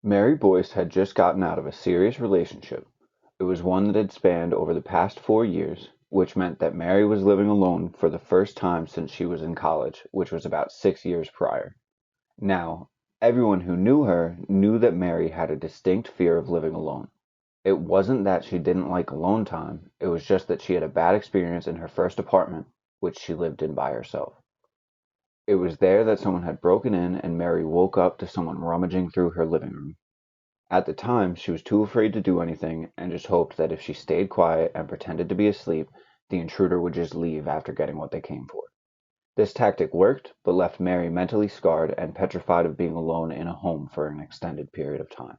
Mary Boyce had just gotten out of a serious relationship. It was one that had spanned over the past 4 years, which meant that Mary was living alone for the first time since she was in college, which was about 6 years prior. Now, everyone who knew her knew that Mary had a distinct fear of living alone. It wasn't that she didn't like alone time, it was just that she had a bad experience in her first apartment, which she lived in by herself. It was there that someone had broken in, and Mary woke up to someone rummaging through her living room. At the time, she was too afraid to do anything and just hoped that if she stayed quiet and pretended to be asleep, the intruder would just leave after getting what they came for. This tactic worked, but left Mary mentally scarred and petrified of being alone in a home for an extended period of time.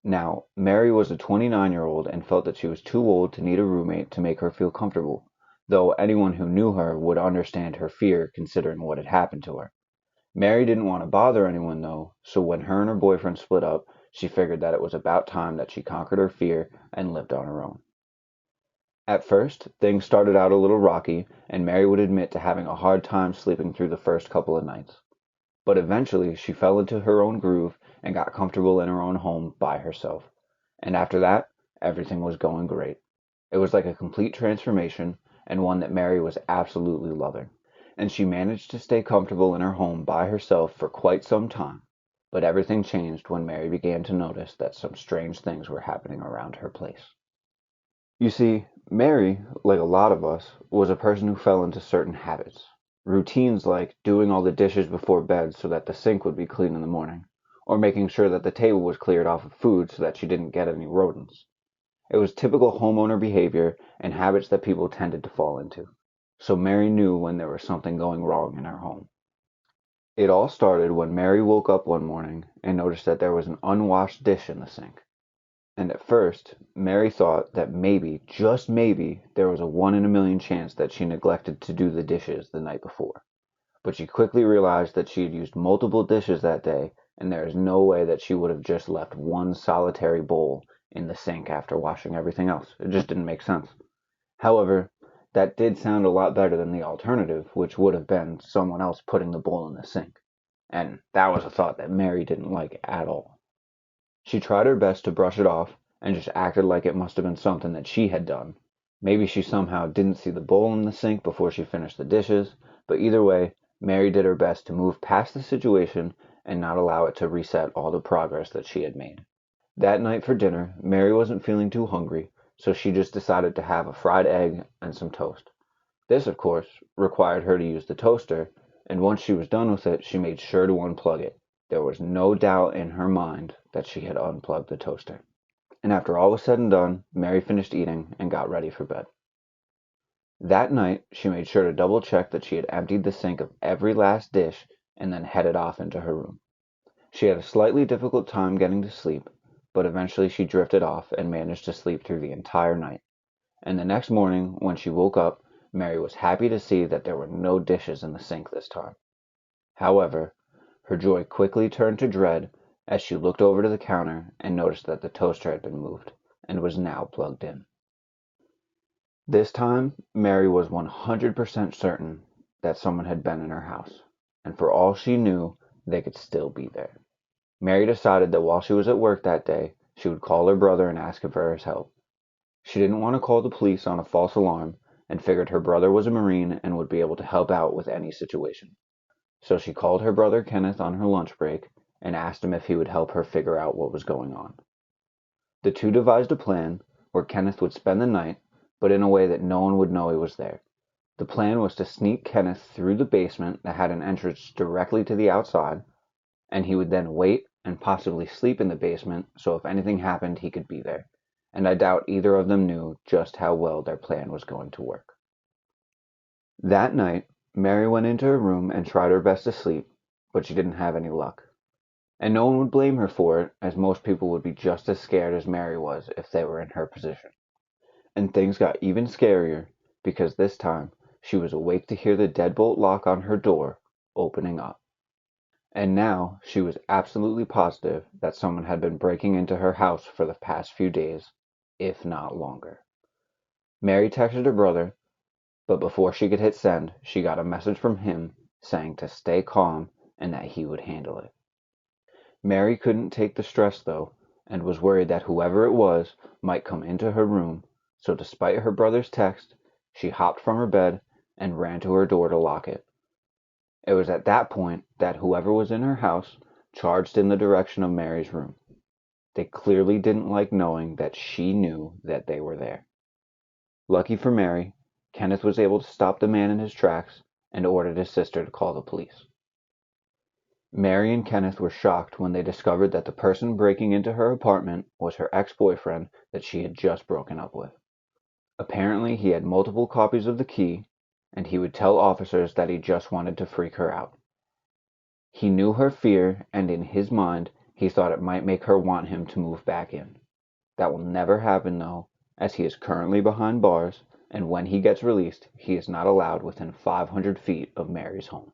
Now, Mary was a 29-year-old and felt that she was too old to need a roommate to make her feel comfortable, though anyone who knew her would understand her fear considering what had happened to her. Mary didn't want to bother anyone though, so when her and her boyfriend split up, she figured that it was about time that she conquered her fear and lived on her own. At first, things started out a little rocky, and Mary would admit to having a hard time sleeping through the first couple of nights. But eventually, she fell into her own groove and got comfortable in her own home by herself. And after that, everything was going great. It was like a complete transformation, and one that Mary was absolutely loving. And she managed to stay comfortable in her home by herself for quite some time. But everything changed when Mary began to notice that some strange things were happening around her place. You see, Mary, like a lot of us, was a person who fell into certain habits. Routines like doing all the dishes before bed so that the sink would be clean in the morning, or making sure that the table was cleared off of food so that she didn't get any rodents. It was typical homeowner behavior and habits that people tended to fall into. So Mary knew when there was something going wrong in her home. It all started when Mary woke up one morning and noticed that there was an unwashed dish in the sink. And at first, Mary thought that maybe, just maybe, there was a 1 in a million chance that she neglected to do the dishes the night before. But she quickly realized that she had used multiple dishes that day, and there is no way that she would have just left one solitary bowl in the sink after washing everything else. It just didn't make sense. However, that did sound a lot better than the alternative, which would have been someone else putting the bowl in the sink. And that was a thought that Mary didn't like at all. She tried her best to brush it off and just acted like it must have been something that she had done. Maybe she somehow didn't see the bowl in the sink before she finished the dishes, but either way, Mary did her best to move past the situation and not allow it to reset all the progress that she had made. That night for dinner, Mary wasn't feeling too hungry, so she just decided to have a fried egg and some toast. This, of course, required her to use the toaster, and once she was done with it, she made sure to unplug it. There was no doubt in her mind that she had unplugged the toaster. And after all was said and done, Mary finished eating and got ready for bed. That night, she made sure to double check that she had emptied the sink of every last dish and then headed off into her room. She had a slightly difficult time getting to sleep, but eventually she drifted off and managed to sleep through the entire night. And the next morning, when she woke up, Mary was happy to see that there were no dishes in the sink this time. However, her joy quickly turned to dread as she looked over to the counter and noticed that the toaster had been moved and was now plugged in. This time, Mary was 100% certain that someone had been in her house, and for all she knew, they could still be there. Mary decided that while she was at work that day, she would call her brother and ask him for his help. She didn't want to call the police on a false alarm and figured her brother was a Marine and would be able to help out with any situation. So she called her brother Kenneth on her lunch break and asked him if he would help her figure out what was going on. The two devised a plan where Kenneth would spend the night, but in a way that no one would know he was there. The plan was to sneak Kenneth through the basement that had an entrance directly to the outside, and he would then wait and possibly sleep in the basement so if anything happened he could be there. And I doubt either of them knew just how well their plan was going to work. That night, Mary went into her room and tried her best to sleep, but she didn't have any luck. And no one would blame her for it, as most people would be just as scared as Mary was if they were in her position. And things got even scarier, because this time she was awake to hear the deadbolt lock on her door opening up. And now she was absolutely positive that someone had been breaking into her house for the past few days, if not longer. Mary texted her brother, but before she could hit send, she got a message from him saying to stay calm and that he would handle it. Mary couldn't take the stress, though, and was worried that whoever it was might come into her room, so despite her brother's text, she hopped from her bed and ran to her door to lock it. It was at that point that whoever was in her house charged in the direction of Mary's room. They clearly didn't like knowing that she knew that they were there. Lucky for Mary, Kenneth was able to stop the man in his tracks and ordered his sister to call the police. Mary and Kenneth were shocked when they discovered that the person breaking into her apartment was her ex-boyfriend that she had just broken up with. Apparently, he had multiple copies of the key, and he would tell officers that he just wanted to freak her out. He knew her fear, and in his mind, he thought it might make her want him to move back in. That will never happen, though, as he is currently behind bars, and when he gets released, he is not allowed within 500 feet of Mary's home.